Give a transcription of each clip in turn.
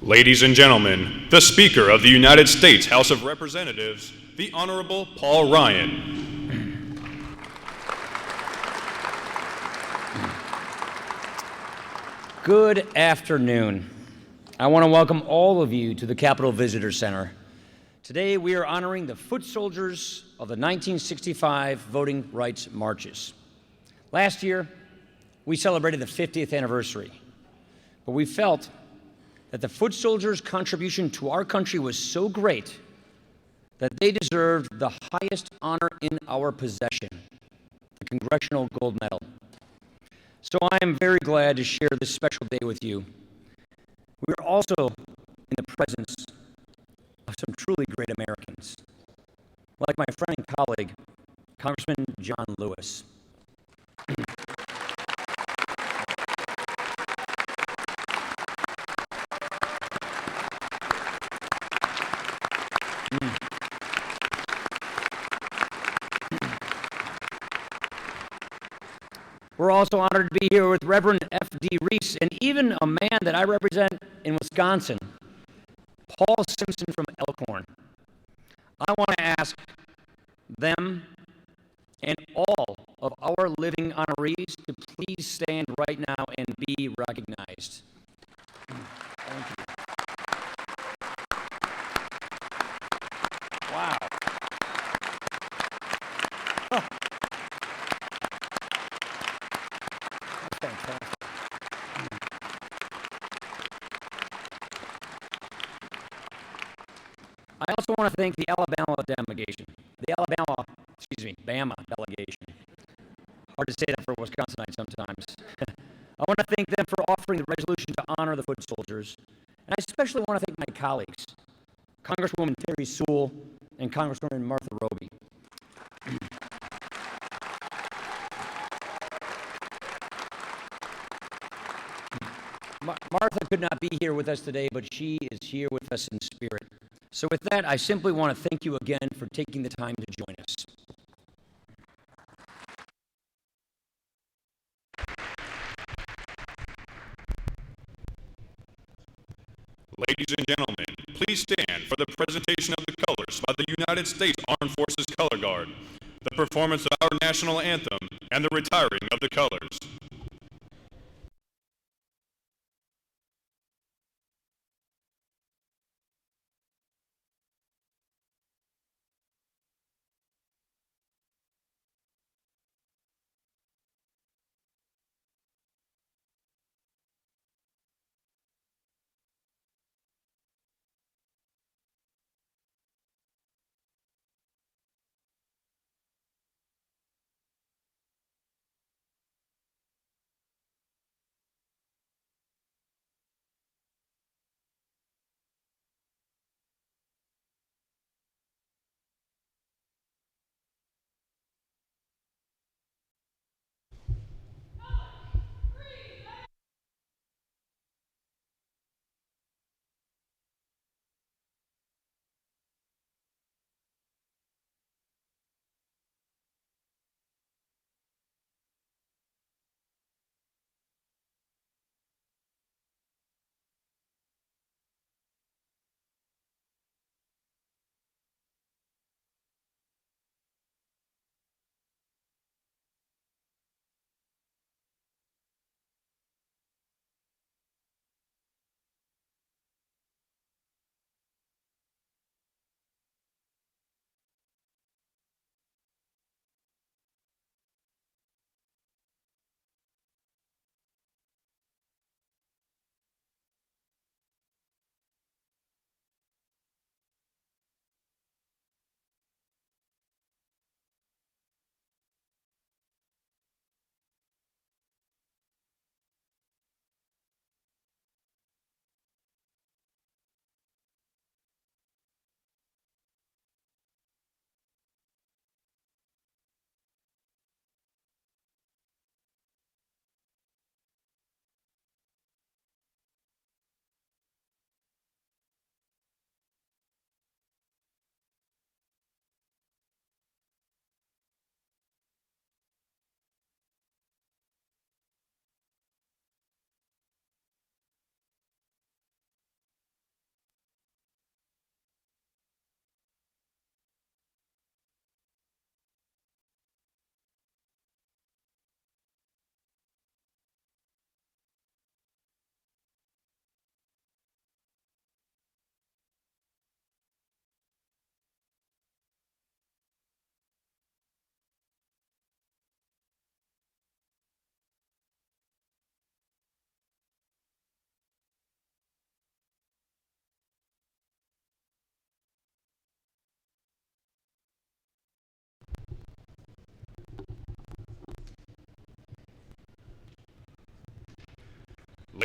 Ladies and gentlemen, the Speaker of the United States House of Representatives, the Honorable Paul Ryan. Good afternoon. I want to welcome all of you to the Capitol Visitor Center. Today we are honoring the foot soldiers of the 1965 voting rights marches. Last year, we celebrated the 50th anniversary, but we felt that the foot soldiers' contribution to our country was so great that they deserved the highest honor in our possession, the Congressional Gold Medal. So I am very glad to share this special day with you. We are also in the presence of some truly great Americans, like my friend and colleague, Congressman John Lewis. We're also honored to be here with Reverend FD Reese and even a man that I represent in Wisconsin, Paul Simpson from Elkhorn. I want to ask them and all of our living honorees to please stand right now and be recognized. Thank you. Wow. Oh. Fantastic. I also want to thank the Bama delegation. Hard to say that for Wisconsinites sometimes. I want to thank them for offering the resolution to honor the foot soldiers. And I especially want to thank my colleagues, Congresswoman Terry Sewell and Congresswoman Martha Roby. Martha could not be here with us today, but she is here with us in spirit. So with that, I simply want to thank you again for taking the time to join us. Ladies and gentlemen, please stand for the presentation of the colors by the United States Armed Forces Color Guard, the performance of our national anthem, and the retiring of the colors.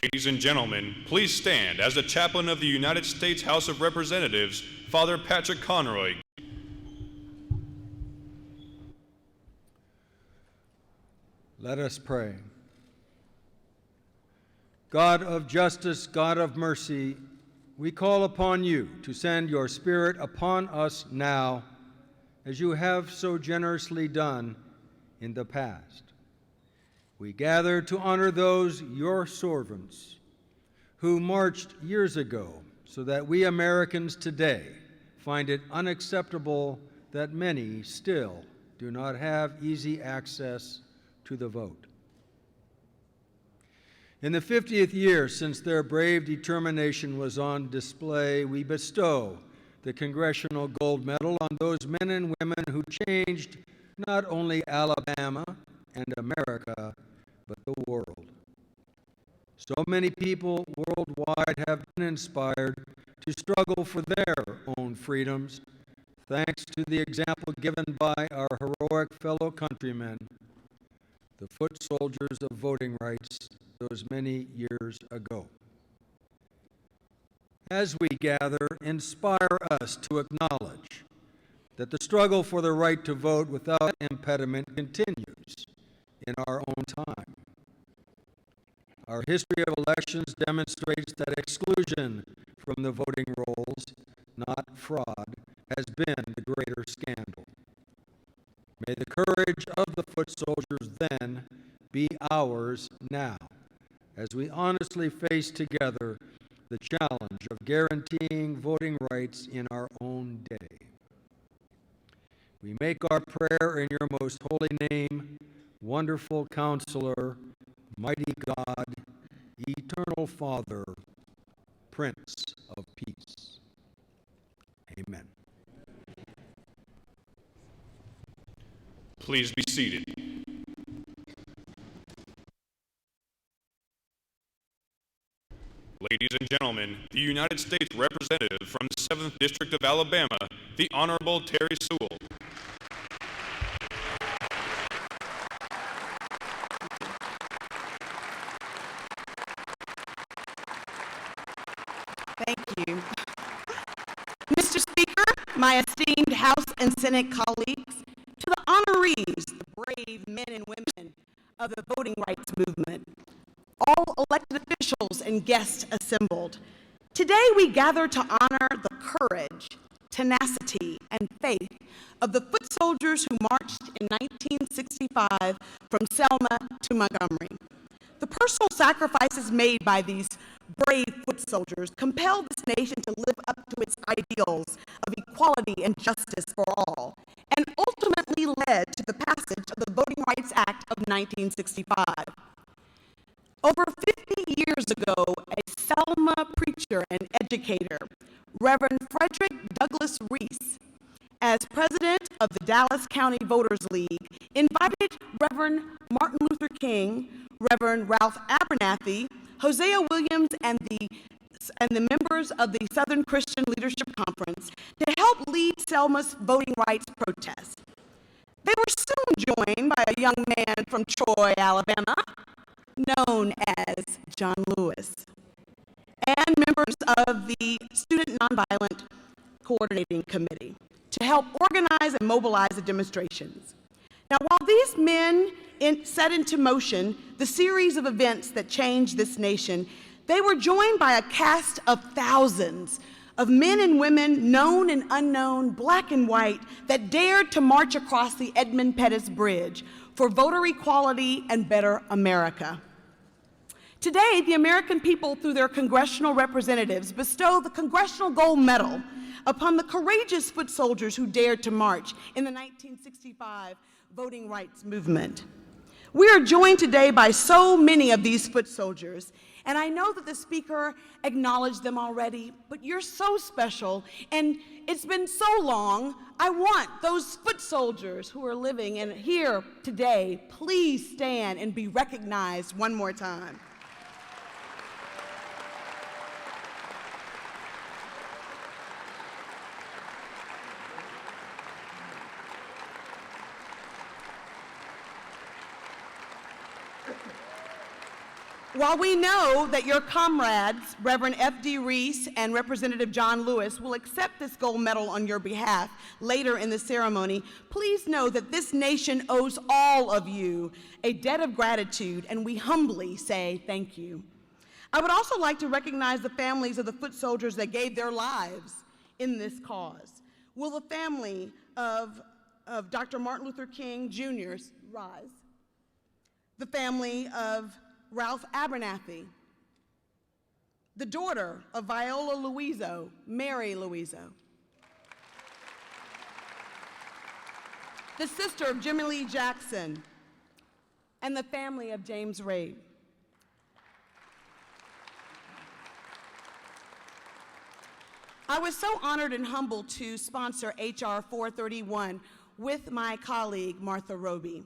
Ladies and gentlemen, please stand as the chaplain of the United States House of Representatives, Father Patrick Conroy. Let us pray. God of justice, God of mercy, we call upon you to send your Spirit upon us now, as you have so generously done in the past. We gather to honor those, your servants, who marched years ago so that we Americans today find it unacceptable that many still do not have easy access to the vote. In the 50th year since their brave determination was on display, we bestow the Congressional Gold Medal on those men and women who changed not only Alabama and America, but the world. So many people worldwide have been inspired to struggle for their own freedoms, thanks to the example given by our heroic fellow countrymen, the foot soldiers of voting rights those many years ago. As we gather, inspire us to acknowledge that the struggle for the right to vote without impediment continues in our own time. Our history of elections demonstrates that exclusion from the voting rolls, not fraud, has been the greater scandal. May the courage of the foot soldiers then be ours now, as we honestly face together the challenge of guaranteeing voting rights in our own day. We make our prayer in your most holy name, wonderful Counselor, mighty God, eternal Father, Prince of Peace. Amen. Please be seated. Ladies and gentlemen, the United States Representative from the 7th District of Alabama, the Honorable Terry Sewell. Thank you. Mr. Speaker, my esteemed House and Senate colleagues, to the honorees, the brave men and women of the voting rights movement, all elected officials and guests assembled, today we gather to honor the courage, tenacity, and faith of the foot soldiers who marched in 1965 from Selma to Montgomery. The personal sacrifices made by these brave foot soldiers compelled this nation to live up to its ideals of equality and justice for all, and ultimately led to the passage of the Voting Rights Act of 1965. Over 50 years ago, a Selma preacher and educator, Reverend Frederick Douglass Reese, as president of the Dallas County Voters League, invited Reverend Martin Luther King, Reverend Ralph Abernathy, Hosea Williams, and the members of the Southern Christian Leadership Conference to help lead Selma's voting rights protest. They were soon joined by a young man from Troy, Alabama, known as John Lewis, and members of the Student Nonviolent Coordinating Committee to help organize and mobilize the demonstrations. Now, while these men set into motion the series of events that changed this nation, they were joined by a cast of thousands of men and women, known and unknown, black and white, that dared to march across the Edmund Pettus Bridge for voter equality and better America. Today, the American people, through their congressional representatives, bestow the Congressional Gold Medal upon the courageous foot soldiers who dared to march in the 1965 voting rights movement. We are joined today by so many of these foot soldiers, and I know that the speaker acknowledged them already, but you're so special, and it's been so long. I want those foot soldiers who are living and here today, please stand and be recognized one more time. While we know that your comrades, Reverend FD Reese and Representative John Lewis, will accept this gold medal on your behalf later in the ceremony, please know that this nation owes all of you a debt of gratitude, and we humbly say thank you. I would also like to recognize the families of the foot soldiers that gave their lives in this cause. Will the family of Dr. Martin Luther King Jr. rise? The family of Ralph Abernathy, the daughter of Viola Louiso, Mary Louiso, the sister of Jimmy Lee Jackson, and the family of James Reid. I was so honored and humbled to sponsor H.R. 431 with my colleague, Martha Roby.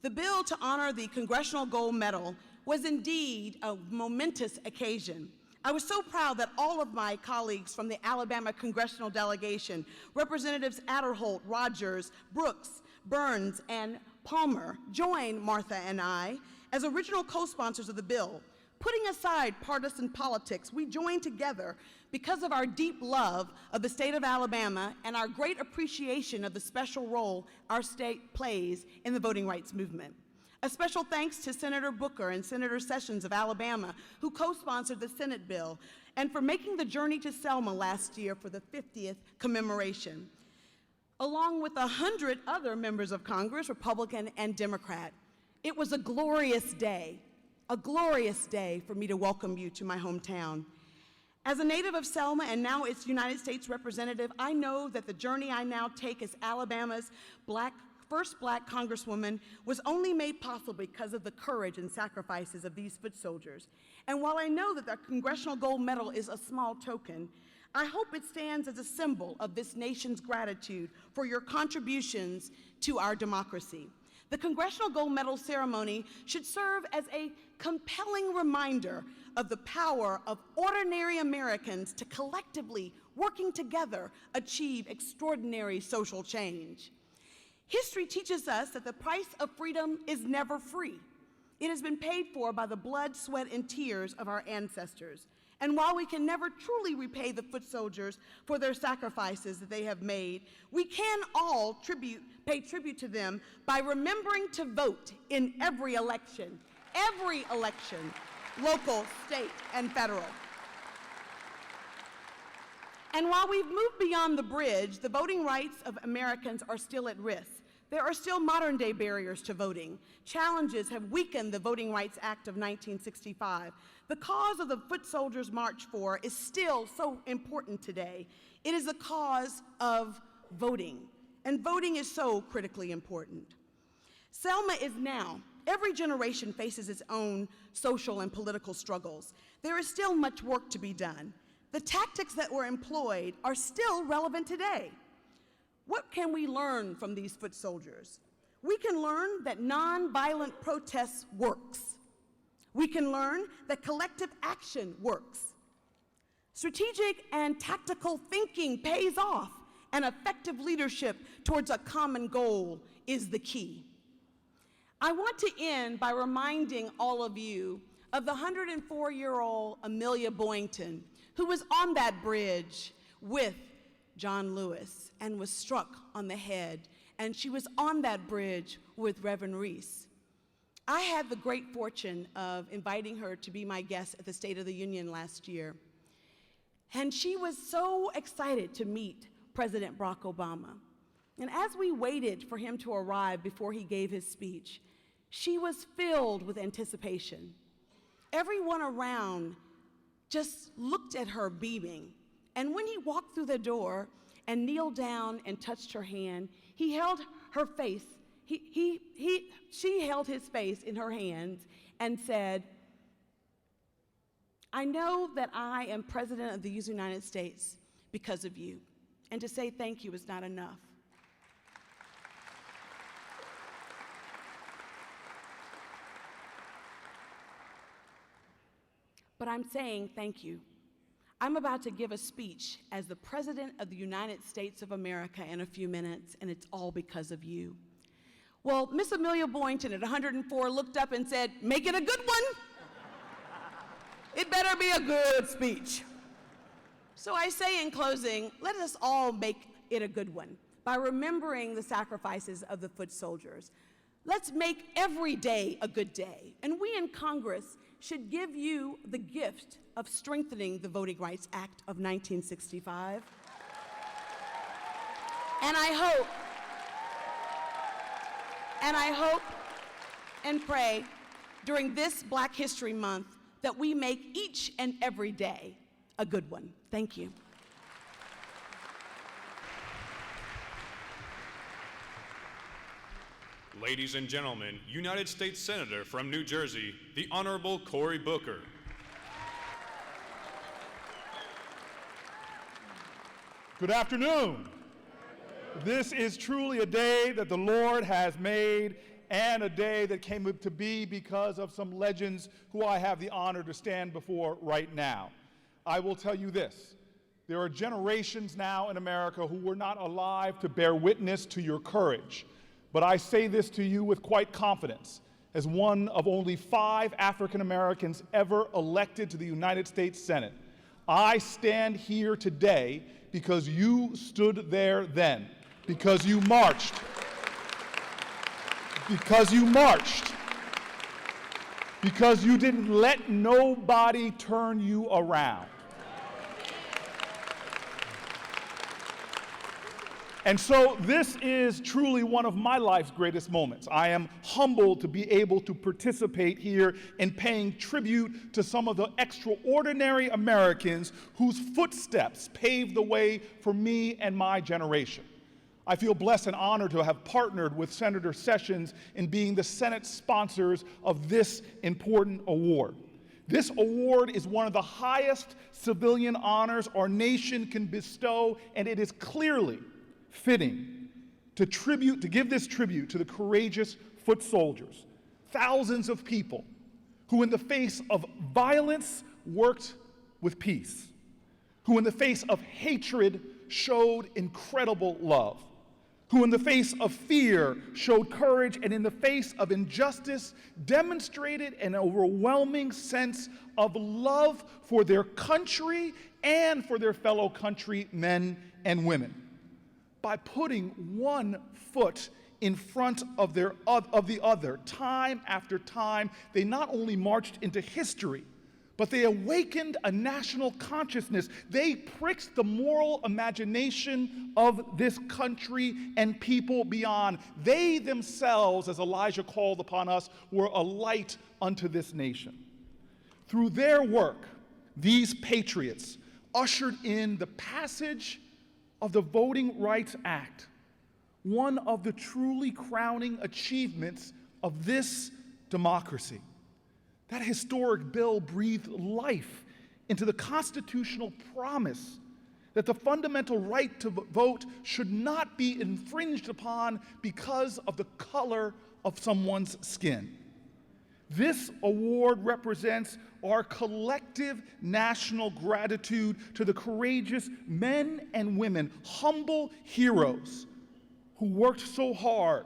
The bill to honor the Congressional Gold Medal was indeed a momentous occasion. I was so proud that all of my colleagues from the Alabama congressional delegation, Representatives Adderholt, Rogers, Brooks, Burns, and Palmer, joined Martha and I as original co-sponsors of the bill. Putting aside partisan politics, we joined together because of our deep love of the state of Alabama and our great appreciation of the special role our state plays in the voting rights movement. A special thanks to Senator Booker and Senator Sessions of Alabama, who co-sponsored the Senate bill, and for making the journey to Selma last year for the 50th commemoration, along with 100 other members of Congress, Republican and Democrat. It was a glorious day for me to welcome you to my hometown. As a native of Selma and now its United States representative, I know that the journey I now take as Alabama's first black congresswoman was only made possible because of the courage and sacrifices of these foot soldiers. And while I know that the Congressional Gold Medal is a small token, I hope it stands as a symbol of this nation's gratitude for your contributions to our democracy. The Congressional Gold Medal ceremony should serve as a compelling reminder of the power of ordinary Americans to collectively, working together, achieve extraordinary social change. History teaches us that the price of freedom is never free. It has been paid for by the blood, sweat, and tears of our ancestors. And while we can never truly repay the foot soldiers for their sacrifices that they have made, we can all pay tribute to them by remembering to vote in every election, local, state, and federal. And while we've moved beyond the bridge, the voting rights of Americans are still at risk. There are still modern-day barriers to voting. Challenges have weakened the Voting Rights Act of 1965. The cause of the foot soldiers march for is still so important today. It is the cause of voting, and voting is so critically important. Selma is now. Every generation faces its own social and political struggles. There is still much work to be done. The tactics that were employed are still relevant today. What can we learn from these foot soldiers? We can learn that nonviolent protest works. We can learn that collective action works. Strategic and tactical thinking pays off, and effective leadership towards a common goal is the key. I want to end by reminding all of you of the 104-year-old Amelia Boynton, who was on that bridge with John Lewis and was struck on the head, and she was on that bridge with Reverend Reese. I had the great fortune of inviting her to be my guest at the State of the Union last year, and she was so excited to meet President Barack Obama. And as we waited for him to arrive before he gave his speech, she was filled with anticipation. Everyone around just looked at her beaming. And when he walked through the door and kneeled down and touched her hand, he held her face. She held his face in her hands and said, "I know that I am President of the United States because of you. And to say thank you is not enough." But I'm saying thank you. I'm about to give a speech as the President of the United States of America in a few minutes, and it's all because of you. Well, Miss Amelia Boynton at 104 looked up and said, "Make it a good one." It better be a good speech. So I say in closing, let us all make it a good one by remembering the sacrifices of the foot soldiers. Let's make every day a good day. And we in Congress should give you the gift of strengthening the Voting Rights Act of 1965. And I hope and pray during this Black History Month that we make each and every day a good one. Thank you. Ladies and gentlemen, United States Senator from New Jersey, the Honorable Cory Booker. Good afternoon. This is truly a day that the Lord has made, and a day that came to be because of some legends who I have the honor to stand before right now. I will tell you this: there are generations now in America who were not alive to bear witness to your courage. But I say this to you with quite confidence, as one of only 5 African Americans ever elected to the United States Senate. I stand here today because you stood there then, because you marched, because you didn't let nobody turn you around. And so this is truly one of my life's greatest moments. I am humbled to be able to participate here in paying tribute to some of the extraordinary Americans whose footsteps paved the way for me and my generation. I feel blessed and honored to have partnered with Senator Sessions in being the Senate sponsors of this important award. This award is one of the highest civilian honors our nation can bestow, and it is clearly fitting to give this tribute to the courageous foot soldiers, thousands of people who in the face of violence worked with peace, who in the face of hatred showed incredible love, who in the face of fear showed courage, and in the face of injustice demonstrated an overwhelming sense of love for their country and for their fellow countrymen and women. By putting one foot in front of the other, time after time, they not only marched into history, but they awakened a national consciousness. They pricked the moral imagination of this country and people beyond. They themselves, as Elijah called upon us, were a light unto this nation. Through their work, these patriots ushered in the passage of the Voting Rights Act, one of the truly crowning achievements of this democracy. That historic bill breathed life into the constitutional promise that the fundamental right to vote should not be infringed upon because of the color of someone's skin. This award represents our collective national gratitude to the courageous men and women, humble heroes, who worked so hard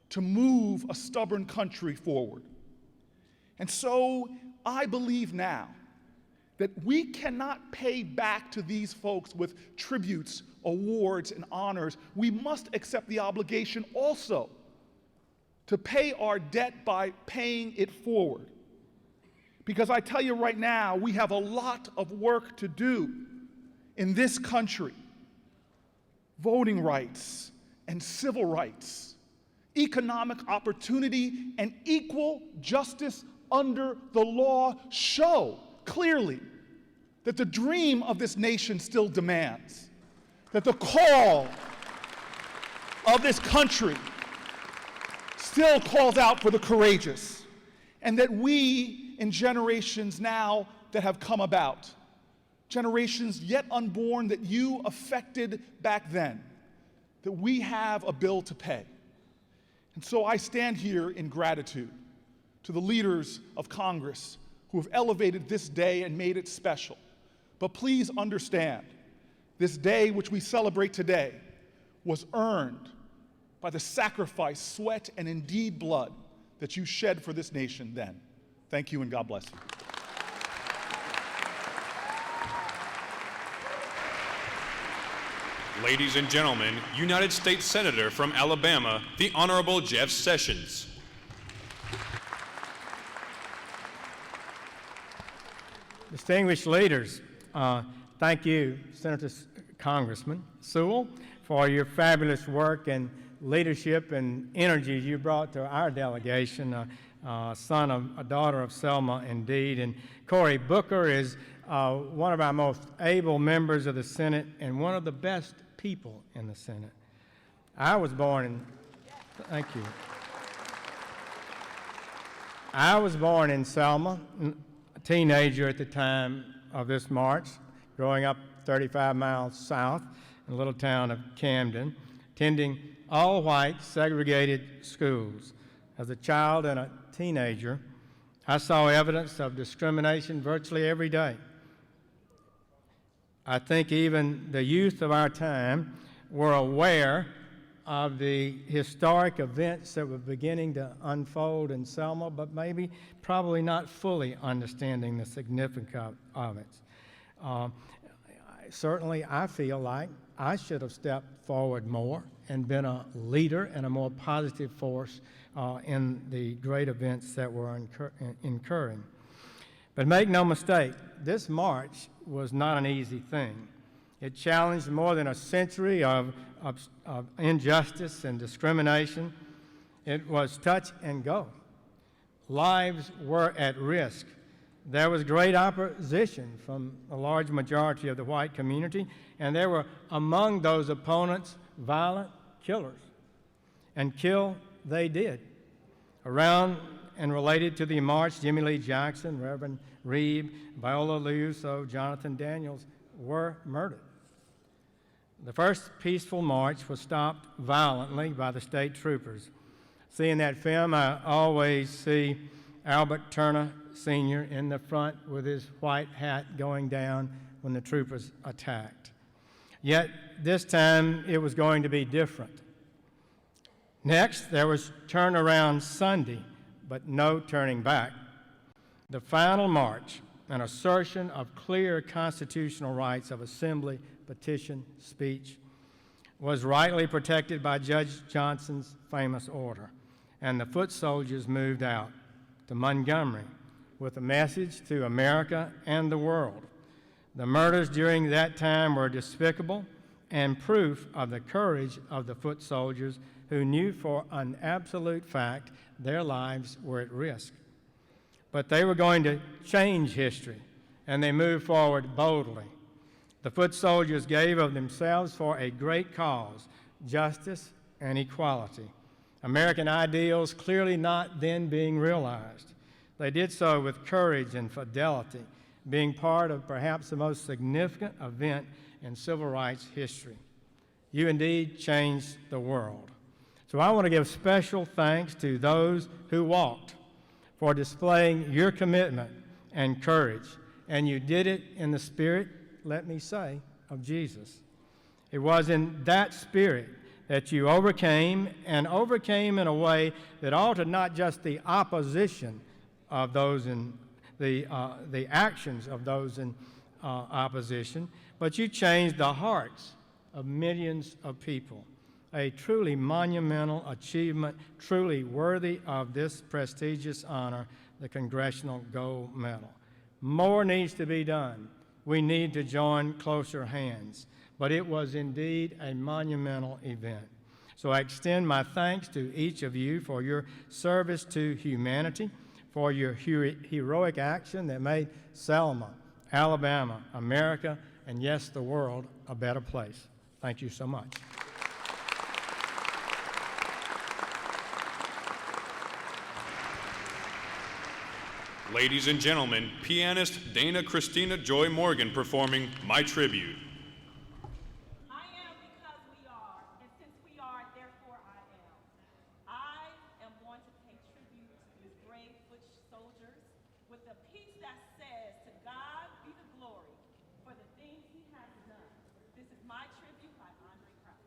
to move a stubborn country forward. And so I believe now that we cannot pay back to these folks with tributes, awards, and honors. We must accept the obligation also to pay our debt by paying it forward. Because I tell you right now, we have a lot of work to do in this country. Voting rights and civil rights, economic opportunity, and equal justice under the law show clearly that the dream of this nation still demands, that the call of this country still calls out for the courageous, and that we, in generations now that have come about, generations yet unborn that you affected back then, that we have a bill to pay. And so I stand here in gratitude to the leaders of Congress who have elevated this day and made it special. But please understand, this day which we celebrate today was earned by the sacrifice, sweat, and indeed blood that you shed for this nation then. Thank you, and God bless you. Ladies and gentlemen, United States Senator from Alabama, the Honorable Jeff Sessions. Distinguished leaders, thank you, Congressman Sewell, for your fabulous work and leadership and energy you brought to our delegation, a daughter of Selma indeed. And Cory Booker is one of our most able members of the Senate and one of the best people in the Senate. I was born in, thank you. I was born in Selma, a teenager at the time of this march, growing up 35 miles south in the little town of Camden, attending all-white segregated schools. As a child and a teenager, I saw evidence of discrimination virtually every day. I think even the youth of our time were aware of the historic events that were beginning to unfold in Selma, but probably not fully understanding the significance of it. Certainly, I feel like I should have stepped forward more and been a leader and a more positive force in the great events that were occurring. But make no mistake, this march was not an easy thing. It challenged more than a century of injustice and discrimination. It was touch and go. Lives were at risk. There was great opposition from a large majority of the white community, and there were among those opponents violent killers. And kill they did. Around and related to the march, Jimmy Lee Jackson, Reverend Reid, Viola Liuzzo, Jonathan Daniels were murdered. The first peaceful march was stopped violently by the state troopers. Seeing that film, I always see Albert Turner Sr. in the front with his white hat going down when the troopers attacked. Yet this time it was going to be different. Next, there was Turnaround Sunday, but no turning back. The final march, an assertion of clear constitutional rights of assembly, petition, speech, was rightly protected by Judge Johnson's famous order, and the foot soldiers moved out to Montgomery with a message to America and the world. The murders during that time were despicable and proof of the courage of the foot soldiers who knew for an absolute fact their lives were at risk. But they were going to change history, and they moved forward boldly. The foot soldiers gave of themselves for a great cause, justice and equality. American ideals clearly not then being realized. They did so with courage and fidelity, being part of perhaps the most significant event in civil rights history. You indeed changed the world. So I want to give special thanks to those who walked for displaying your commitment and courage, and you did it in the spirit, let me say, of Jesus. It was in that spirit that you overcame, and overcame in a way that altered not just the opposition of those in the actions of those in opposition, but you changed the hearts of millions of people. A truly monumental achievement, truly worthy of this prestigious honor, the Congressional Gold Medal. More needs to be done. We need to join closer hands. But it was indeed a monumental event. So I extend my thanks to each of you for your service to humanity, for your heroic action that made Selma, Alabama, America, and yes, the world a better place. Thank you so much. Ladies and gentlemen, pianist Dana Christina Joy Morgan performing My Tribute. I am because we are, and since we are, therefore I am. I am going to pay tribute to these brave foot soldiers with a piece that says, "To God be the glory for the things he has done." This is My Tribute by Andre Crouch.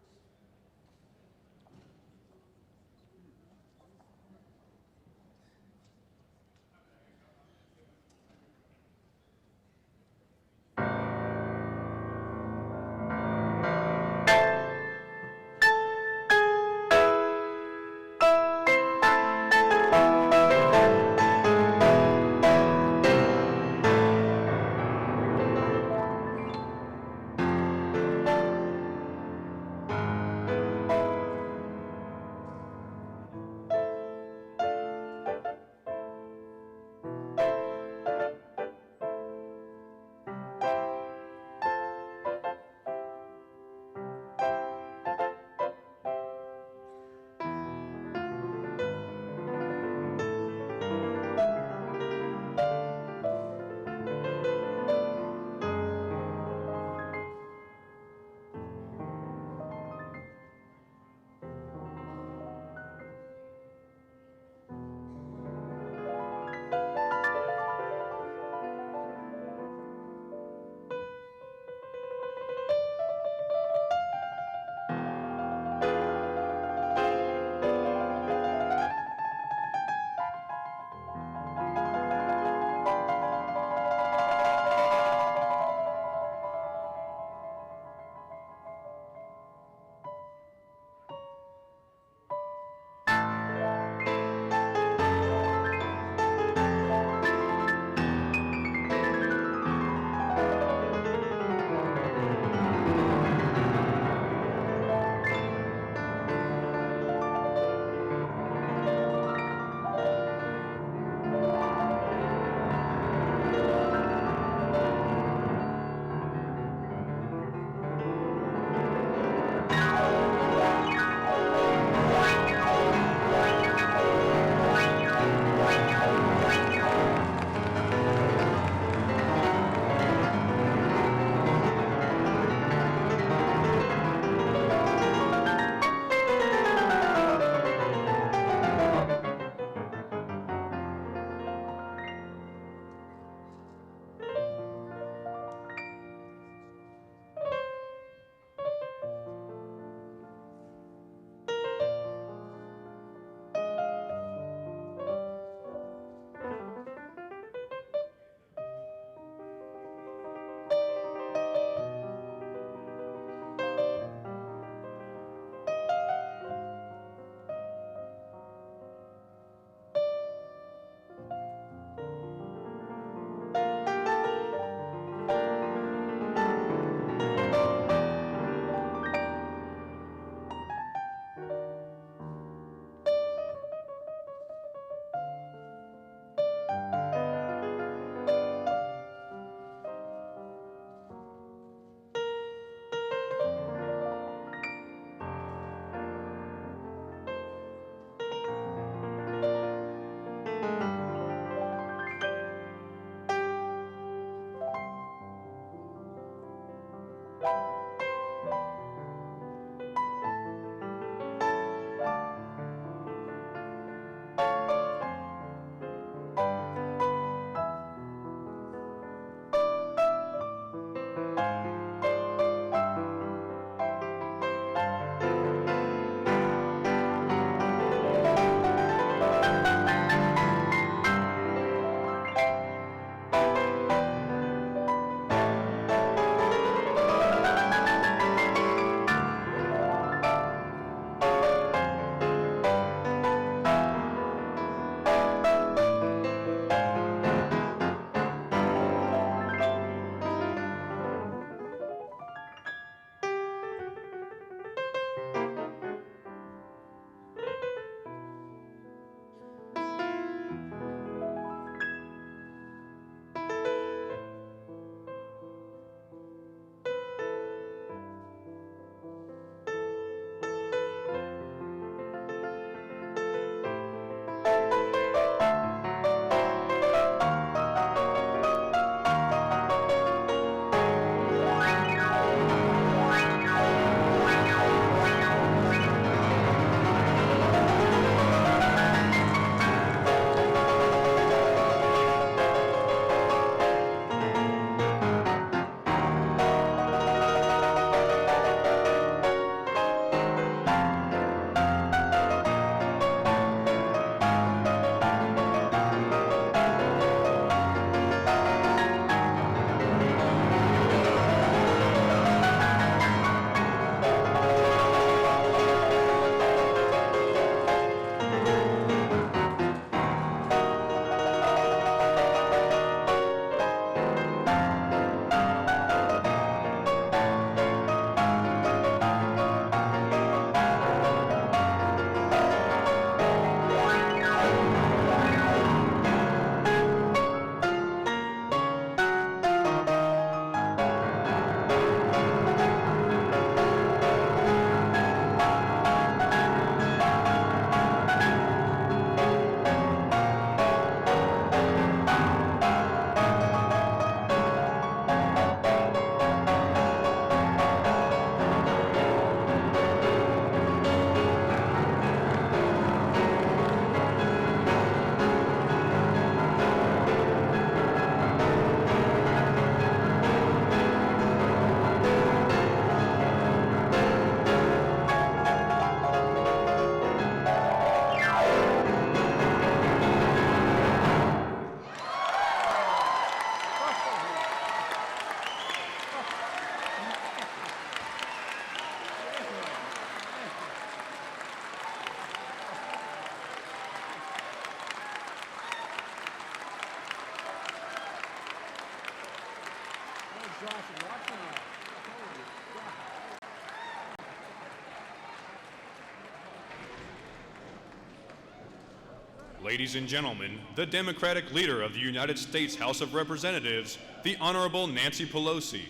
Ladies and gentlemen, the Democratic leader of the United States House of Representatives, the Honorable Nancy Pelosi.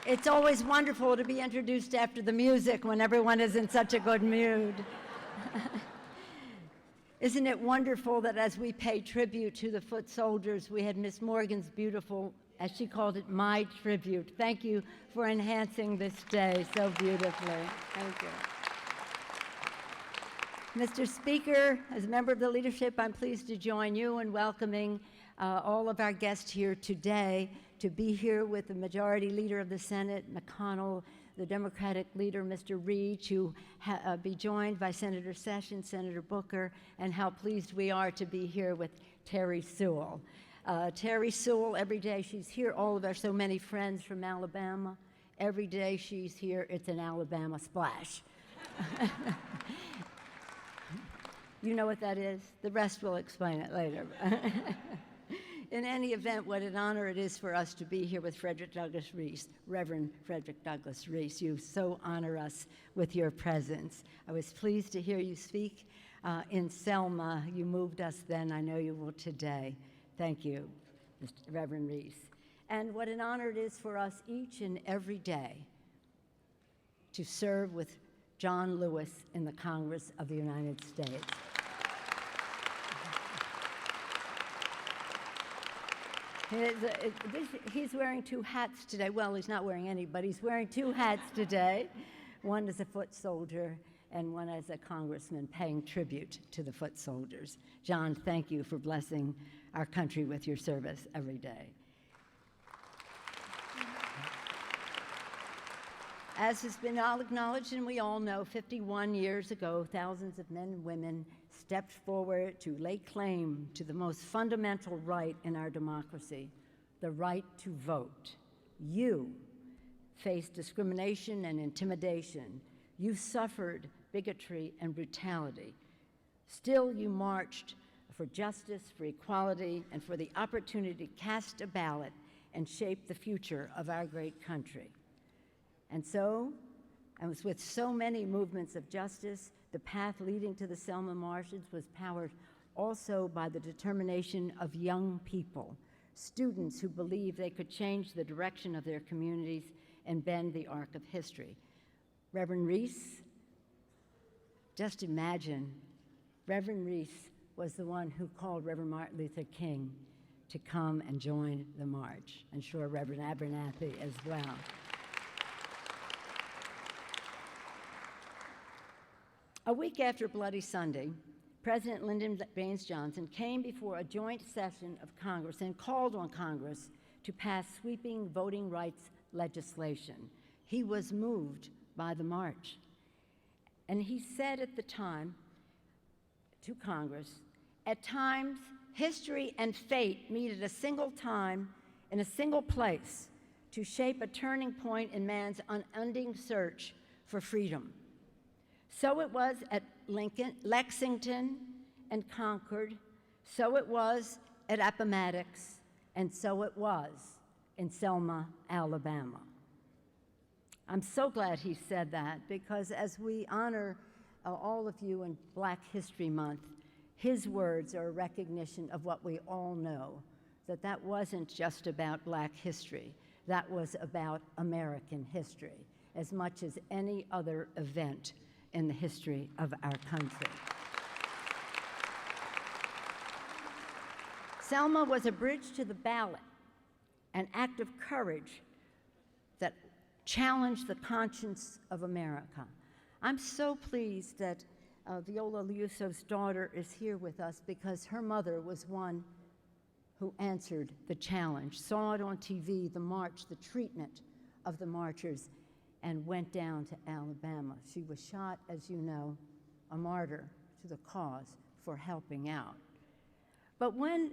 It's always wonderful to be introduced after the music when everyone is in such a good mood. Isn't it wonderful that as we pay tribute to the foot soldiers, we had Miss Morgan's beautiful, as she called it, my tribute. Thank you for enhancing this day so beautifully. Thank you. Mr. Speaker, as a member of the leadership, I'm pleased to join you in welcoming all of our guests here today to be here with the Majority Leader of the Senate, McConnell, the Democratic leader, Mr. Reid, to be joined by Senator Sessions, Senator Booker, and how pleased we are to be here with Terry Sewell. Terry Sewell, every day she's here, all of our so many friends from Alabama, every day she's here, it's an Alabama splash. You know what that is? The rest will explain it later. In any event, what an honor it is for us to be here with Frederick Douglass Reese, Reverend Frederick Douglass Reese. You so honor us with your presence. I was pleased to hear you speak in Selma. You moved us then. I know you will today. Thank you, Mr. Reverend Reese. And what an honor it is for us each and every day to serve with John Lewis in the Congress of the United States. He's wearing two hats today. Well, he's not wearing any, but he's wearing two hats today. One as a foot soldier and one as a congressman paying tribute to the foot soldiers. John, thank you for blessing our country with your service every day. As has been all acknowledged and we all know, 51 years ago, thousands of men and women stepped forward to lay claim to the most fundamental right in our democracy, the right to vote. You faced discrimination and intimidation. You suffered bigotry and brutality. Still, you marched for justice, for equality, and for the opportunity to cast a ballot and shape the future of our great country. And with so many movements of justice, the path leading to the Selma marches was powered also by the determination of young people, students who believed they could change the direction of their communities and bend the arc of history. Reverend Reese, just imagine, Reverend Reese was the one who called Reverend Martin Luther King to come and join the march, and sure, Reverend Abernathy as well. A week after Bloody Sunday, President Lyndon Baines Johnson came before a joint session of Congress and called on Congress to pass sweeping voting rights legislation. He was moved by the march. And he said at the time to Congress, at times, history and fate meet at a single time in a single place to shape a turning point in man's unending search for freedom. So it was at Lexington and Concord, so it was at Appomattox, and so it was in Selma, Alabama. I'm so glad he said that, because as we honor all of you in Black History Month, his words are a recognition of what we all know, that that wasn't just about Black history, that was about American history, as much as any other event in the history of our country. Selma was a bridge to the ballot, an act of courage that challenged the conscience of America. I'm so pleased that Viola Liuzzo's daughter is here with us, because her mother was one who answered the challenge, saw it on TV, the march, the treatment of the marchers, and went down to Alabama. She was shot, as you know, a martyr to the cause for helping out. But when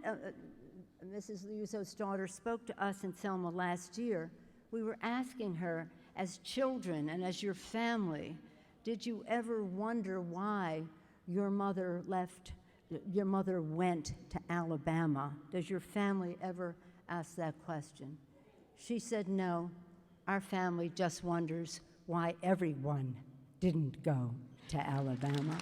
Mrs. Liuzzo's daughter spoke to us in Selma last year, we were asking her, as children and as your family, did you ever wonder why your mother went to Alabama? Does your family ever ask that question? She said, no. Our family just wonders why everyone didn't go to Alabama.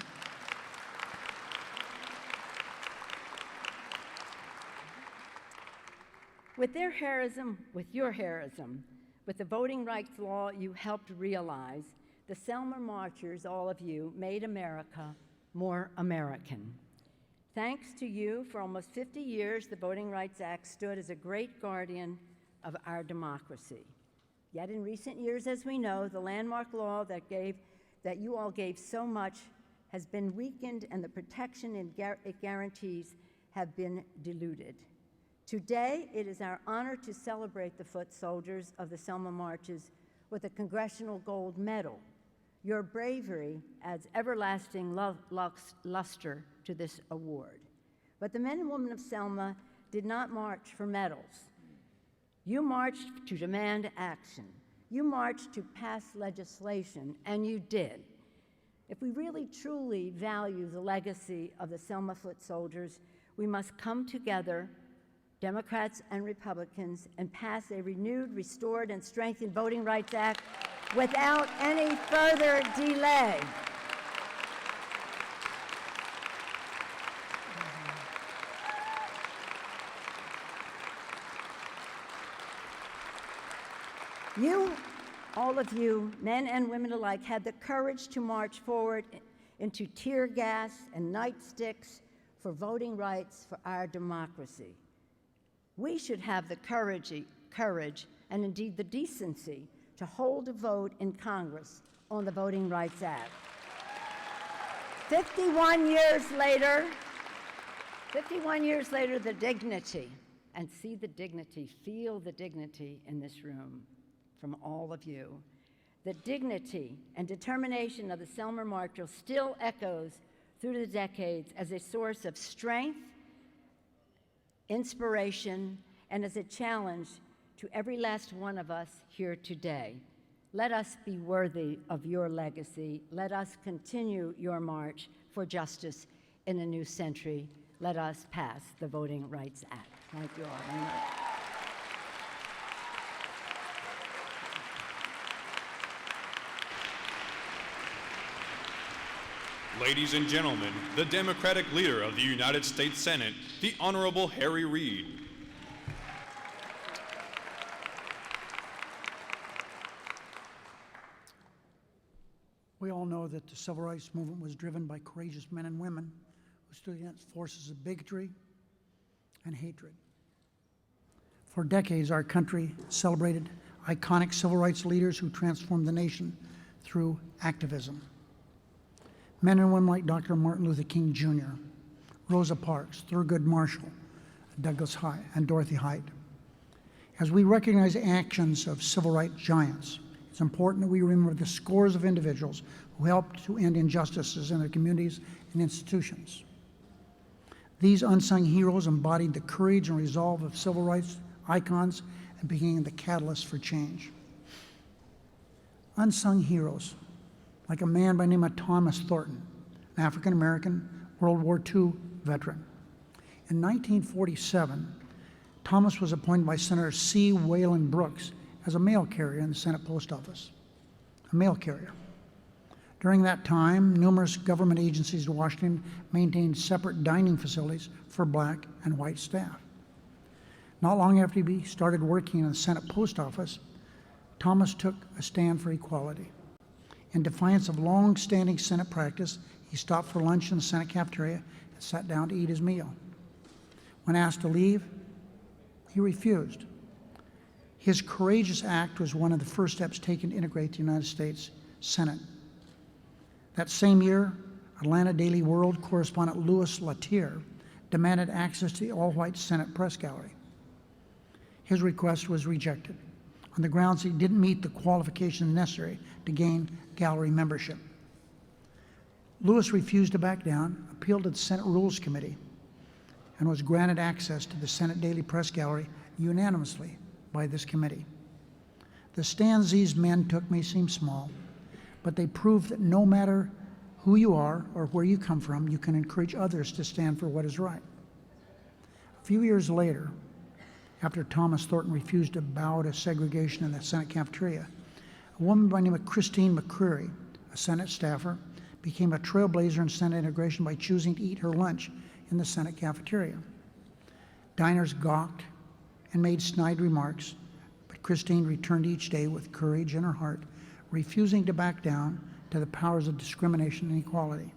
With their heroism, with your heroism, with the voting rights law you helped realize, the Selma marchers, all of you, made America more American. Thanks to you, for almost 50 years, the Voting Rights Act stood as a great guardian of our democracy. Yet in recent years, as we know, the landmark law that you all gave so much has been weakened, and the protection it guarantees have been diluted. Today, it is our honor to celebrate the foot soldiers of the Selma marches with a Congressional Gold Medal. Your bravery adds everlasting luster to this award. But the men and women of Selma did not march for medals. You marched to demand action. You marched to pass legislation, and you did. If we really truly value the legacy of the Selma foot soldiers, we must come together, Democrats and Republicans, and pass a renewed, restored, and strengthened Voting Rights Act without any further delay. You, all of you, men and women alike, had the courage to march forward into tear gas and nightsticks for voting rights for our democracy. We should have the courage and indeed the decency to hold a vote in Congress on the Voting Rights Act. 51 years later, the dignity, and see the dignity, feel the dignity in this room from all of you. The dignity and determination of the Selmer Marshall still echoes through the decades as a source of strength, inspiration, and as a challenge to every last one of us here today. Let us be worthy of your legacy. Let us continue your march for justice in a new century. Let us pass the Voting Rights Act. Thank you all very much. Ladies and gentlemen, the Democratic leader of the United States Senate, the Honorable Harry Reid. We all know that the civil rights movement was driven by courageous men and women who stood against forces of bigotry and hatred. For decades, our country celebrated iconic civil rights leaders who transformed the nation through activism. Men and women like Dr. Martin Luther King Jr., Rosa Parks, Thurgood Marshall, Douglas Hyde, and Dorothy Height. As we recognize the actions of civil rights giants, it's important that we remember the scores of individuals who helped to end injustices in their communities and institutions. These unsung heroes embodied the courage and resolve of civil rights icons and became the catalyst for change. Unsung heroes, like a man by the name of Thomas Thornton, an African-American World War II veteran. In 1947, Thomas was appointed by Senator C. Wayland Brooks as a mail carrier in the Senate Post Office, a mail carrier. During that time, numerous government agencies in Washington maintained separate dining facilities for black and white staff. Not long after he started working in the Senate Post Office, Thomas took a stand for equality. In defiance of long-standing Senate practice, he stopped for lunch in the Senate cafeteria and sat down to eat his meal. When asked to leave, he refused. His courageous act was one of the first steps taken to integrate the United States Senate. That same year, Atlanta Daily World correspondent Louis Latier demanded access to the all-white Senate press gallery. His request was rejected on the grounds he didn't meet the qualifications necessary to gain gallery membership. Louis refused to back down, appealed to the Senate Rules Committee, and was granted access to the Senate Daily Press Gallery unanimously by this committee. The stands these men took may seem small, but they prove that no matter who you are or where you come from, you can encourage others to stand for what is right. A few years later, after Thomas Thornton refused to bow to segregation in the Senate cafeteria, a woman by the name of Christine McCreary, a Senate staffer, became a trailblazer in Senate integration by choosing to eat her lunch in the Senate cafeteria. Diners gawked and made snide remarks, but Christine returned each day with courage in her heart, refusing to back down to the powers of discrimination and equality.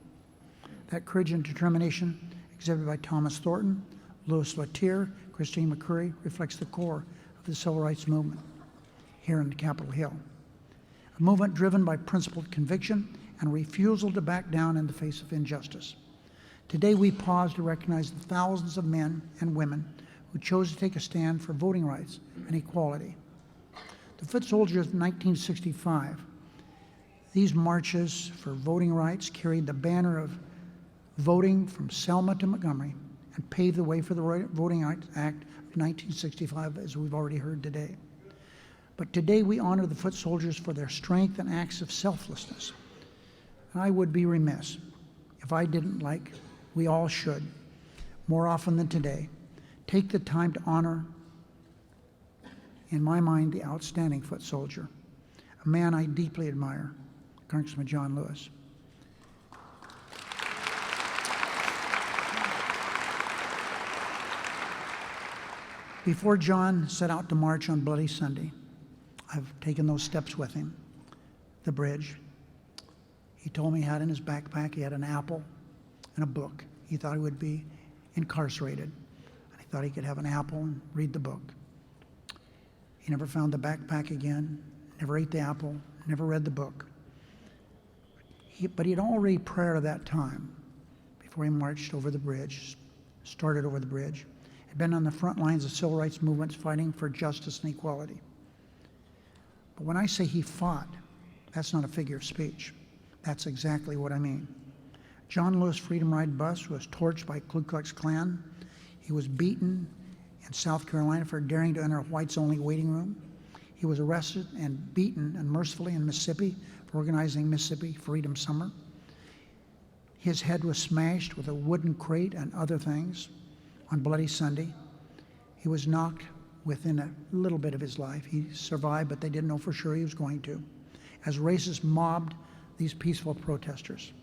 That courage and determination exhibited by Thomas Thornton, Louis Latier, Christine McCreary reflects the core of the civil rights movement here in Capitol Hill. A movement driven by principled conviction and refusal to back down in the face of injustice. Today we pause to recognize the thousands of men and women who chose to take a stand for voting rights and equality. The foot soldiers of 1965, these marches for voting rights carried the banner of voting from Selma to Montgomery and paved the way for the Voting Rights Act of 1965, as we've already heard today. But today we honor the foot soldiers for their strength and acts of selflessness. And I would be remiss if I didn't, like we all should, more often than today, take the time to honor, in my mind, the outstanding foot soldier, a man I deeply admire, Congressman John Lewis. Before John set out to march on Bloody Sunday, I've taken those steps with him, the bridge. He told me he had in his backpack, he had an apple and a book. He thought he would be incarcerated. And He thought he could have an apple and read the book. He never found the backpack again, never ate the apple, never read the book. But he'd already prayed at that time, before he marched over the bridge, started over the bridge. He'd been on the front lines of civil rights movements fighting for justice and equality. But when I say he fought, that's not a figure of speech. That's exactly what I mean. John Lewis Freedom Ride bus was torched by Ku Klux Klan. He was beaten in South Carolina for daring to enter a whites-only waiting room. He was arrested and beaten unmercifully in Mississippi for organizing Mississippi Freedom Summer. His head was smashed with a wooden crate and other things on Bloody Sunday. He was knocked within a little bit of his life. He survived, but they didn't know for sure he was going to, as racists mobbed these peaceful protesters.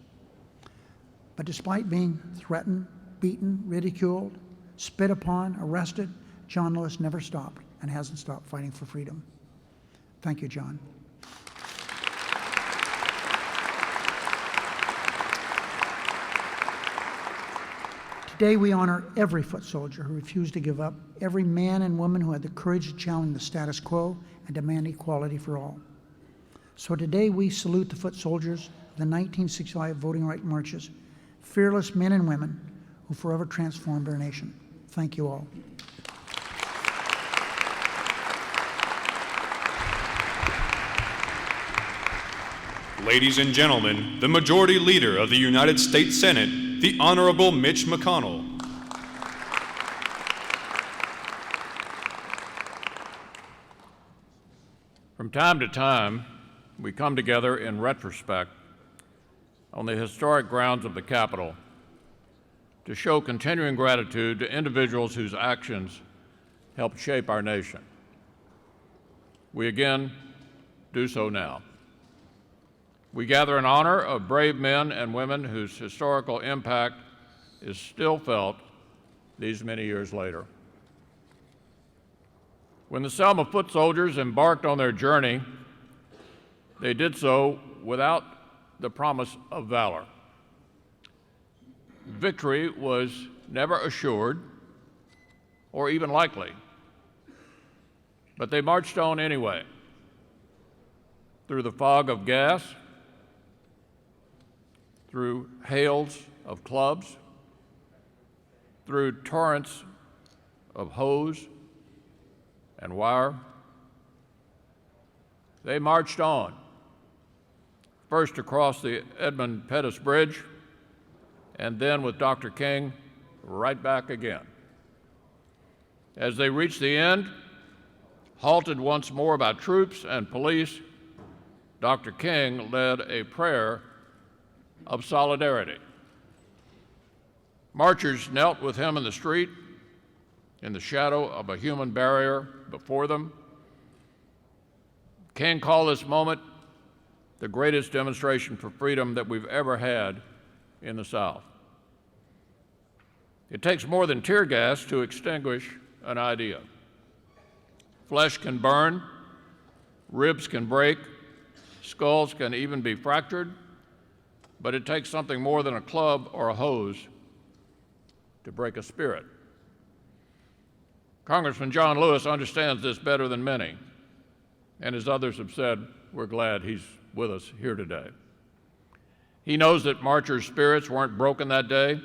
But despite being threatened, beaten, ridiculed, spit upon, arrested, John Lewis never stopped and hasn't stopped fighting for freedom. Thank you, John. Today we honor every foot soldier who refused to give up, every man and woman who had the courage to challenge the status quo and demand equality for all. So today we salute the foot soldiers of the 1965 voting rights marches, fearless men and women who forever transformed our nation. Thank you all. Ladies and gentlemen, the Majority Leader of the United States Senate, the Honorable Mitch McConnell. From time to time, we come together in retrospect on the historic grounds of the Capitol to show continuing gratitude to individuals whose actions helped shape our nation. We again do so now. We gather in honor of brave men and women whose historical impact is still felt these many years later. When the Selma foot soldiers embarked on their journey, they did so without the promise of valor. Victory was never assured or even likely, but they marched on anyway, through the fog of gas, through hails of clubs, through torrents of hose and wire. They marched on, first across the Edmund Pettus Bridge, and then with Dr. King, right back again. As they reached the end, halted once more by troops and police, Dr. King led a prayer of solidarity. Marchers knelt with him in the street, in the shadow of a human barrier before them. King called this moment the greatest demonstration for freedom that we've ever had in the South. It takes more than tear gas to extinguish an idea. Flesh can burn, ribs can break, skulls can even be fractured, but it takes something more than a club or a hose to break a spirit. Congressman John Lewis understands this better than many, and as others have said, we're glad he's with us here today. He knows that marchers' spirits weren't broken that day.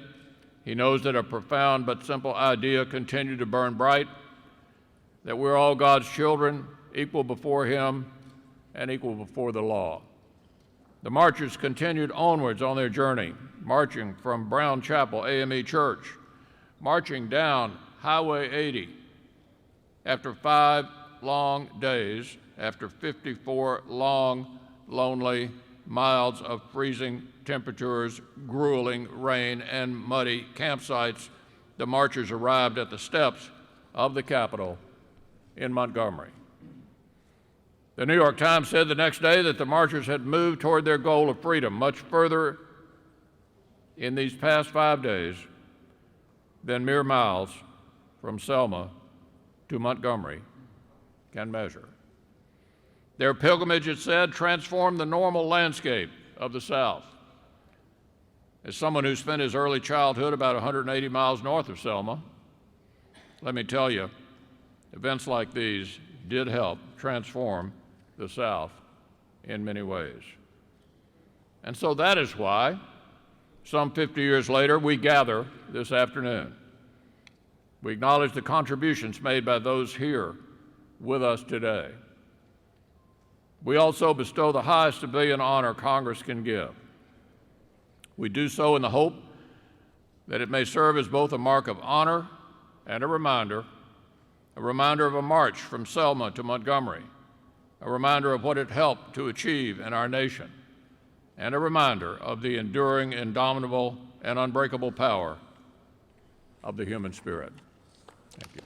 He knows that a profound but simple idea continued to burn bright, that we're all God's children, equal before Him and equal before the law. The marchers continued onwards on their journey, marching from Brown Chapel AME Church, marching down Highway 80 after 5 long days, after 54 long, lonely miles of freezing temperatures, grueling rain, and muddy campsites. The marchers arrived at the steps of the Capitol in Montgomery. The New York Times said the next day that the marchers had moved toward their goal of freedom much further in these past 5 days than mere miles from Selma to Montgomery can measure. Their pilgrimage, it said, transformed the normal landscape of the South. As someone who spent his early childhood about 180 miles north of Selma, let me tell you, events like these did help transform the South in many ways. And so that is why, some 50 years later, we gather this afternoon. We acknowledge the contributions made by those here with us today. We also bestow the highest civilian honor Congress can give. We do so in the hope that it may serve as both a mark of honor and a reminder of a march from Selma to Montgomery, a reminder of what it helped to achieve in our nation, and a reminder of the enduring, indomitable, and unbreakable power of the human spirit. Thank you.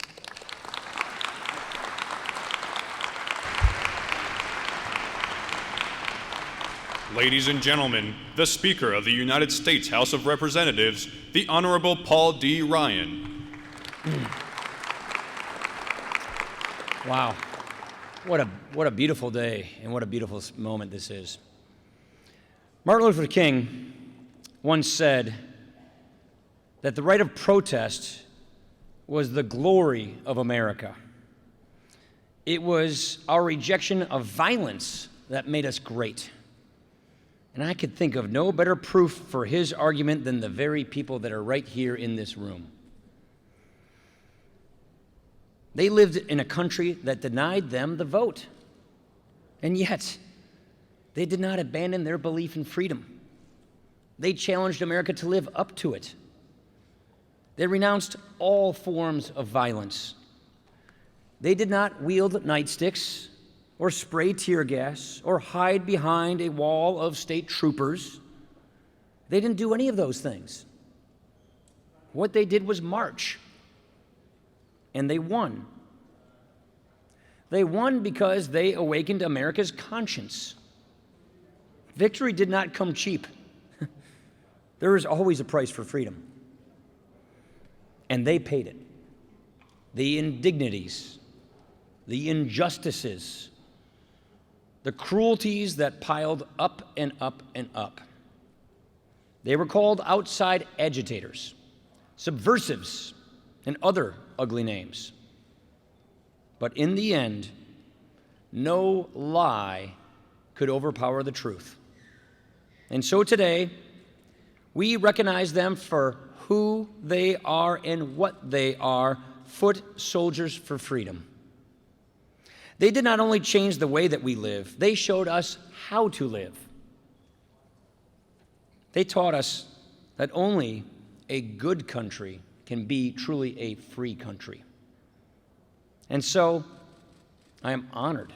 Ladies and gentlemen, the Speaker of the United States House of Representatives, the Honorable Paul D. Ryan. Wow. What a beautiful day and what a beautiful moment this is. Martin Luther King once said that the right of protest was the glory of America. It was our rejection of violence that made us great. And I could think of no better proof for his argument than the very people that are right here in this room. They lived in a country that denied them the vote. And yet, they did not abandon their belief in freedom. They challenged America to live up to it. They renounced all forms of violence. They did not wield nightsticks or spray tear gas or hide behind a wall of state troopers. They didn't do any of those things. What they did was march. And they won. They won because they awakened America's conscience. Victory did not come cheap. There is always a price for freedom. And they paid it. The indignities, the injustices, the cruelties that piled up and up and up. They were called outside agitators, subversives, and other ugly names. But in the end, no lie could overpower the truth. And so today, we recognize them for who they are and what they are, foot soldiers for freedom. They did not only change the way that we live, they showed us how to live. They taught us that only a good country can be truly a free country. And so, I am honored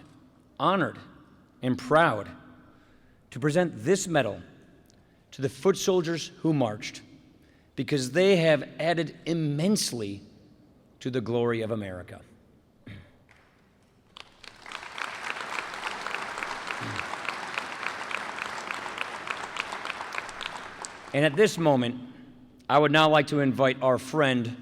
and proud to present this medal to the foot soldiers who marched, because they have added immensely to the glory of America. And at this moment, I would now like to invite our friend,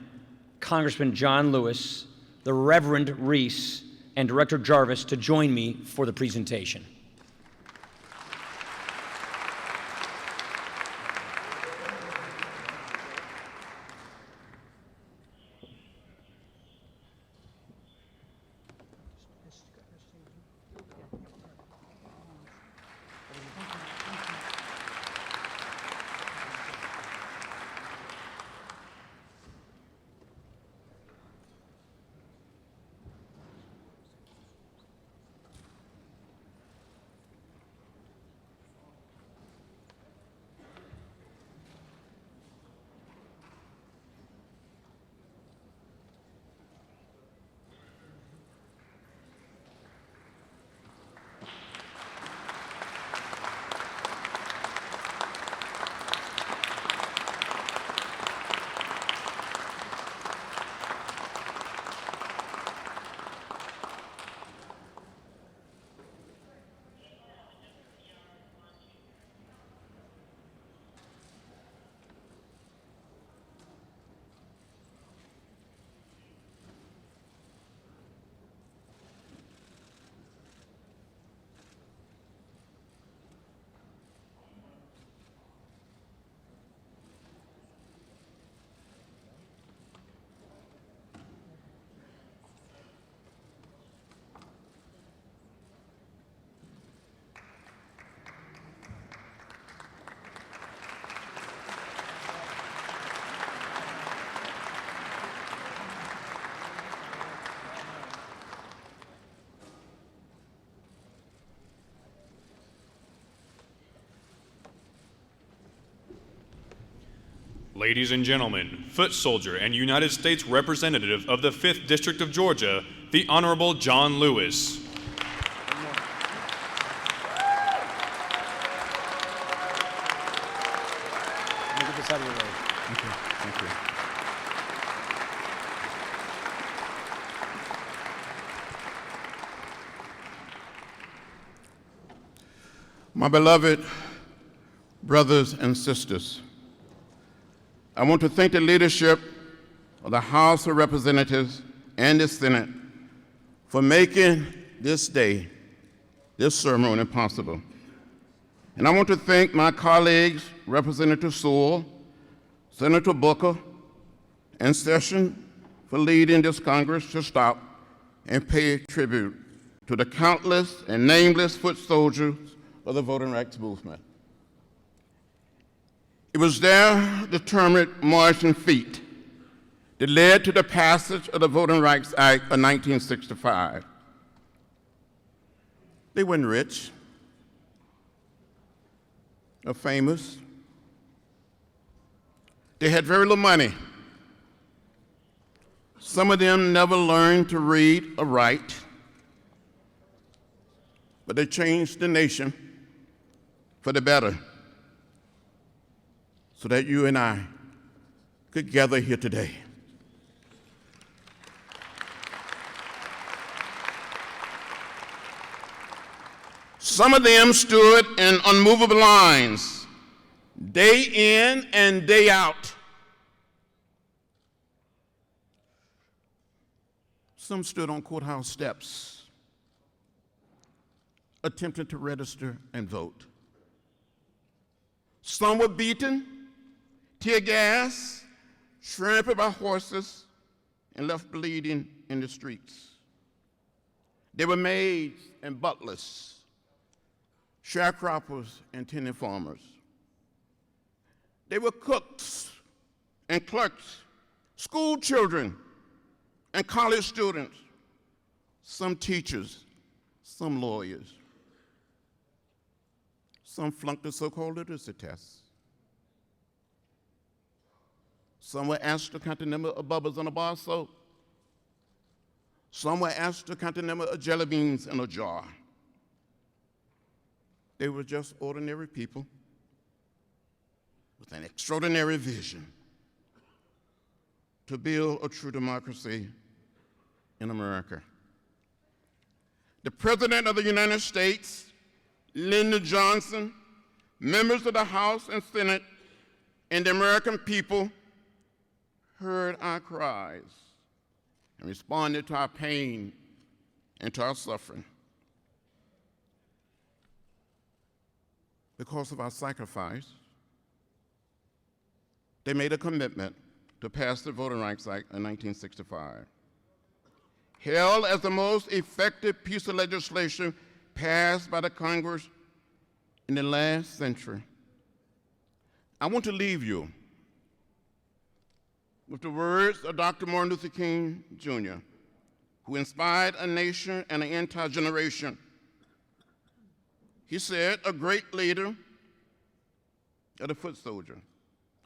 Congressman John Lewis, the Reverend Reese, and Director Jarvis to join me for the presentation. Ladies and gentlemen, foot soldier and United States Representative of the 5th District of Georgia, the Honorable John Lewis. Get this out of your way. Okay, thank you. My beloved brothers and sisters, I want to thank the leadership of the House of Representatives and the Senate for making this day, this ceremony possible. And I want to thank my colleagues, Representative Sewell, Senator Booker, and Sessions for leading this Congress to stop and pay tribute to the countless and nameless foot soldiers of the voting rights movement. It was their determined marching feet that led to the passage of the Voting Rights Act of 1965. They weren't rich or famous. They had very little money. Some of them never learned to read or write, but they changed the nation for the better so that you and I could gather here today. Some of them stood in unmovable lines, day in and day out. Some stood on courthouse steps, attempting to register and vote. Some were beaten, tear gas, trampled by horses, and left bleeding in the streets. They were maids and butlers, sharecroppers and tenant farmers. They were cooks and clerks, school children and college students, some teachers, some lawyers. Some flunked the so-called literacy tests. Some were asked to count the number of bubbles on a bar of soap. Some were asked to count the number of jelly beans in a jar. They were just ordinary people with an extraordinary vision to build a true democracy in America. The President of the United States, Lyndon Johnson, members of the House and Senate, and the American people heard our cries and responded to our pain and to our suffering. Because of our sacrifice, they made a commitment to pass the Voting Rights Act in 1965. Hailed as the most effective piece of legislation passed by the Congress in the last century, I want to leave you with the words of Dr. Martin Luther King, Jr., who inspired a nation and an entire generation. He said, a great leader of the foot soldier,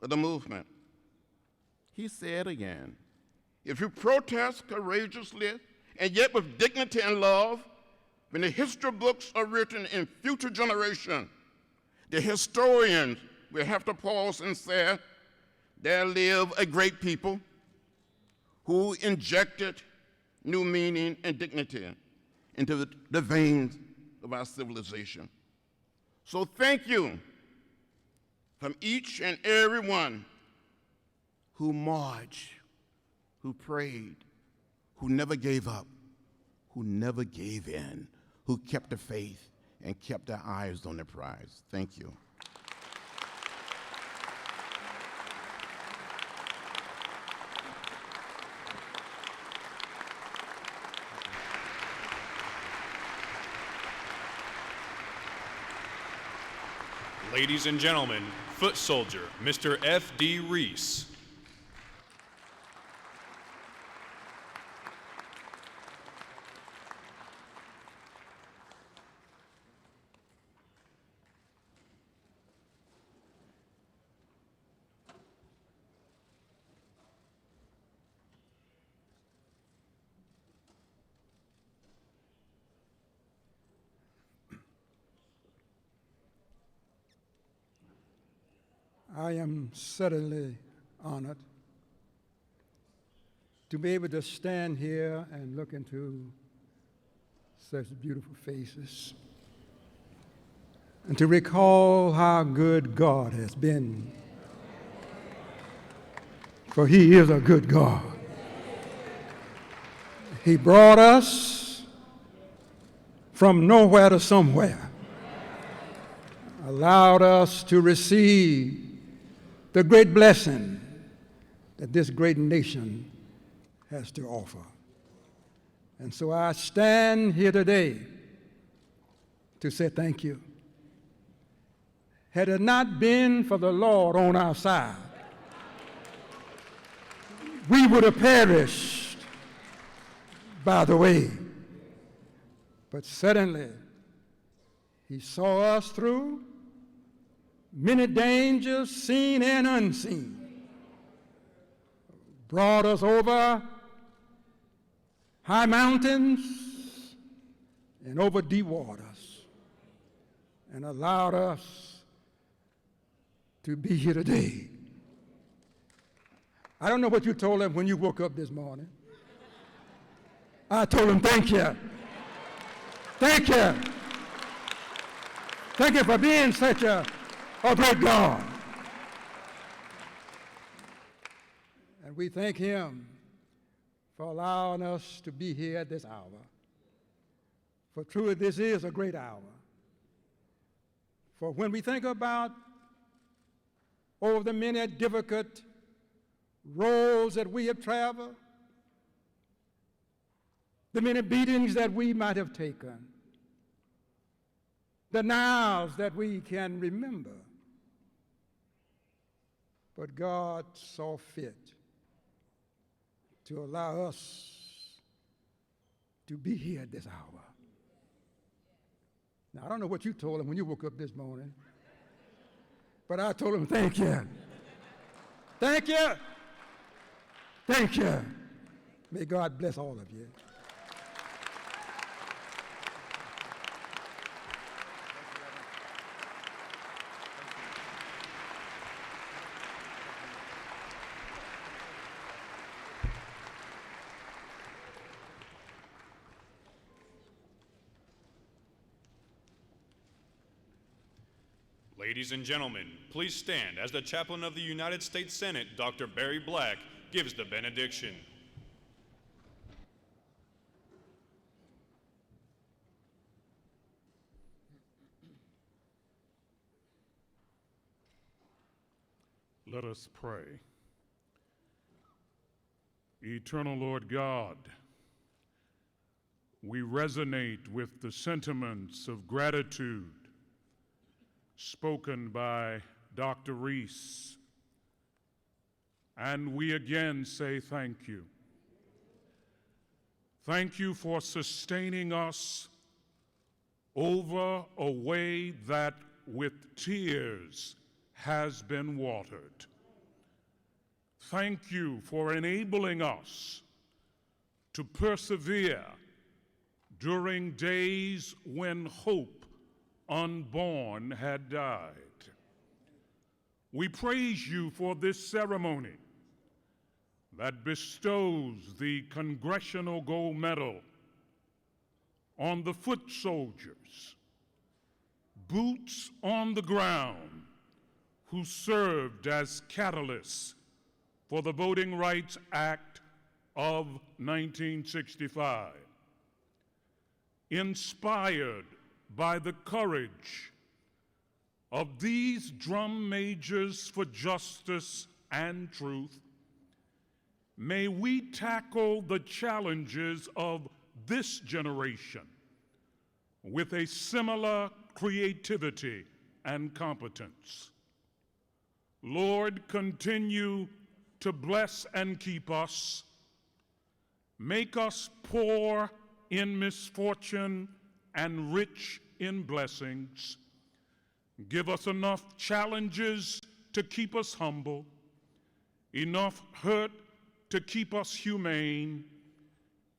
of the movement. He said again, if you protest courageously and yet with dignity and love, when the history books are written in future generations, the historians will have to pause and say, there lived a great people who injected new meaning and dignity into the veins of our civilization. So thank you from each and every one who marched, who prayed, who never gave up, who never gave in, who kept the faith and kept their eyes on the prize. Thank you. Ladies and gentlemen, foot soldier, Mr. FD Reese. I am certainly honored to be able to stand here and look into such beautiful faces and to recall how good God has been. For He is a good God. He brought us from nowhere to somewhere, allowed us to receive the great blessing that this great nation has to offer. And so I stand here today to say thank you. Had it not been for the Lord on our side, we would have perished by the way. But suddenly, He saw us through many dangers, seen and unseen, brought us over high mountains and over deep waters, and allowed us to be here today. I don't know what you told Him when you woke up this morning. I told Him, thank you. Thank you. Thank you for being such a great God. And we thank Him for allowing us to be here at this hour. For truly, this is a great hour. For when we think about all the many difficult roads that we have traveled, the many beatings that we might have taken, the nows that we can remember, but God saw fit to allow us to be here at this hour. Now, I don't know what you told Him when you woke up this morning, but I told Him, thank you. Thank you. Thank you. May God bless all of you. Ladies and gentlemen, please stand as the Chaplain of the United States Senate, Dr. Barry Black, gives the benediction. Let us pray. Eternal Lord God, we resonate with the sentiments of gratitude spoken by Dr. Reese, and we again say thank you. Thank you for sustaining us over a way that with tears has been watered. Thank you for enabling us to persevere during days when hope unborn had died. We praise you for this ceremony that bestows the Congressional Gold Medal on the foot soldiers, boots on the ground, who served as catalysts for the Voting Rights Act of 1965. Inspired by the courage of these drum majors for justice and truth, may we tackle the challenges of this generation with a similar creativity and competence. Lord, continue to bless and keep us. Make us poor in misfortune and rich in blessings. Give us enough challenges to keep us humble, enough hurt to keep us humane,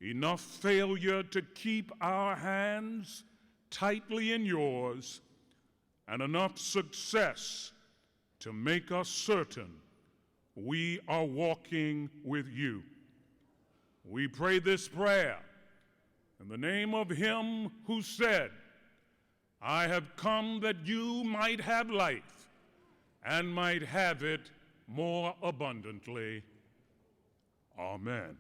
enough failure to keep our hands tightly in yours, and enough success to make us certain we are walking with you. We pray this prayer in the name of him who said, I have come that you might have life and might have it more abundantly. Amen.